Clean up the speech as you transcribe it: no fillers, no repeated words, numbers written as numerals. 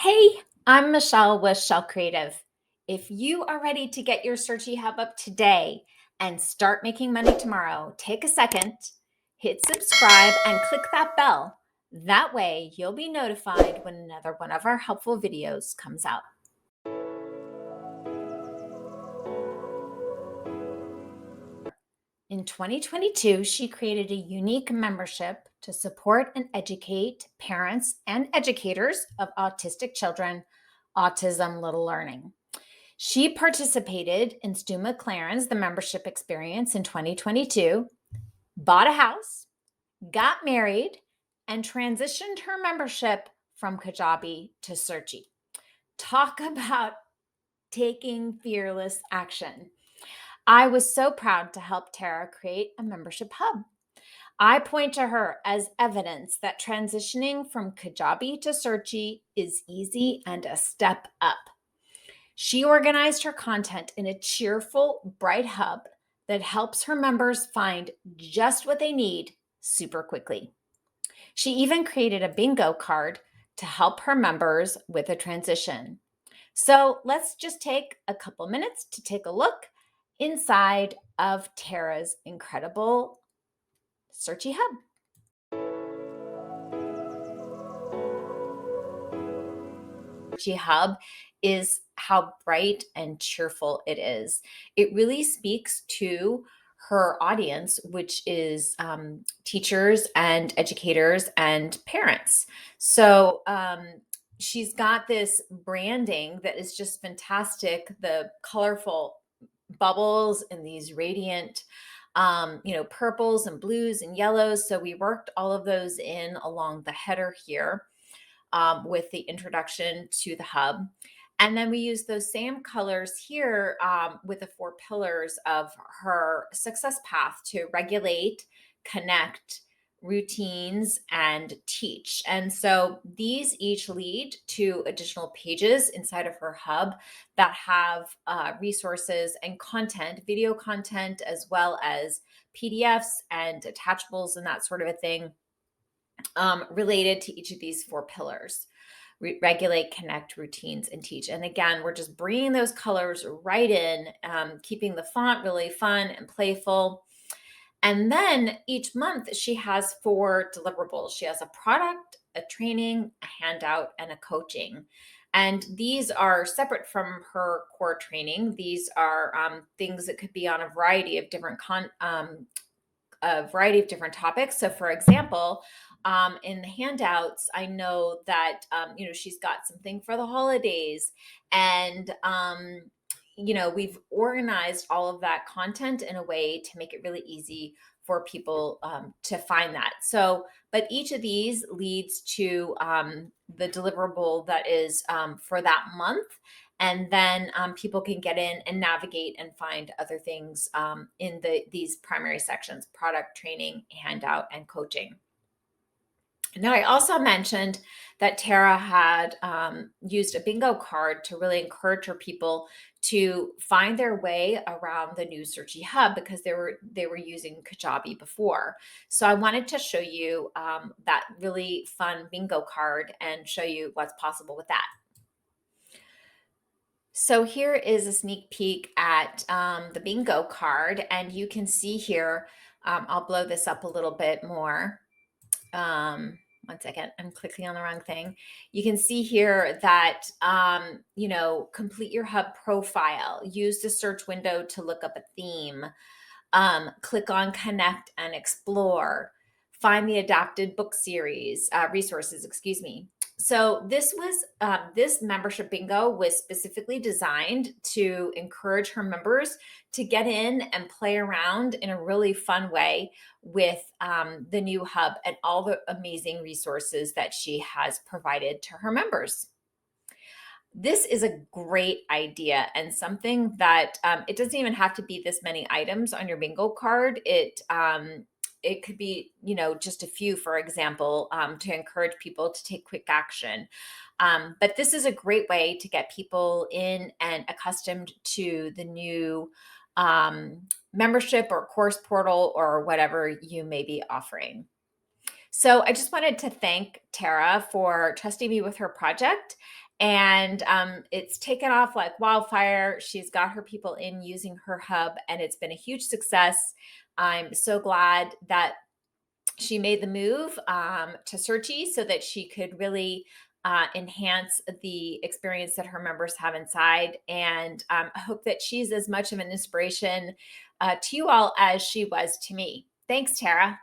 Hey, I'm Michelle with Shell Creative. If you are ready to get your Searchie Hub up today and start making money tomorrow, take a second, hit subscribe, and click that bell. That way, you'll be notified when another one of our helpful videos comes out. In 2022, she created a unique membership to support and educate parents and educators of autistic children, Autism Little Learning. She participated in Stu McLaren's The Membership Experience in 2022, bought a house, got married, and transitioned her membership from Kajabi to Searchie. Talk about taking fearless action. I was so proud to help Tara create a membership hub. I point to her as evidence that transitioning from Kajabi to Searchie is easy and a step up. She organized her content in a cheerful, bright hub that helps her members find just what they need super quickly. She even created a bingo card to help her members with a transition. So let's just take a couple minutes to take a look inside of Tara's incredible Searchie Hub. Searchie Hub is how bright and cheerful it is. It really speaks to her audience, which is teachers and educators and parents. So she's got this branding that is just fantastic. The colorful bubbles and these radiant purples and blues and yellows. So we worked all of those in along the header here with the introduction to the hub. And then we use those same colors here with the 4 pillars of her success path to regulate, connect, routines, and teach. And so these each lead to additional pages inside of her hub that have resources and content, video content, as well as PDFs and attachables and that sort of a thing related to each of these 4 pillars. Regulate, connect, routines, and teach. And again, we're just bringing those colors right in, keeping the font really fun and playful. And then each month she has 4 deliverables. She has a product, a training, a handout, and a coaching. And these are separate from her core training. These are things that could be on a variety of different topics. So, for example, in the handouts, I know that she's got something for the holidays, and we've organized all of that content in a way to make it really easy for people to find that. So, but each of these leads to the deliverable that is for that month. And then people can get in and navigate and find other things in these primary sections: product, training, handout, and coaching. Now, I also mentioned that Tara had used a bingo card to really encourage her people to find their way around the new Searchie Hub because they were using Kajabi before. So I wanted to show you that really fun bingo card and show you what's possible with that. So here is a sneak peek at the bingo card, and you can see here, I'll blow this up a little bit more. One second, I'm clicking on the wrong thing. You can see here that, complete your hub profile, use the search window to look up a theme, click on connect and explore, find the adapted book series, resources, excuse me. So this membership bingo was specifically designed to encourage her members to get in and play around in a really fun way with the new hub and all the amazing resources that she has provided to her members. This is a great idea and something that it doesn't even have to be this many items on your bingo card. It could be, just a few, for example, to encourage people to take quick action. But this is a great way to get people in and accustomed to the new membership or course portal or whatever you may be offering. So I just wanted to thank Tara for trusting me with her project. And it's taken off like wildfire. She's got her people in using her hub, and it's been a huge success. I'm so glad that she made the move to Searchie so that she could really enhance the experience that her members have inside. And I hope that she's as much of an inspiration to you all as she was to me. Thanks, Tara.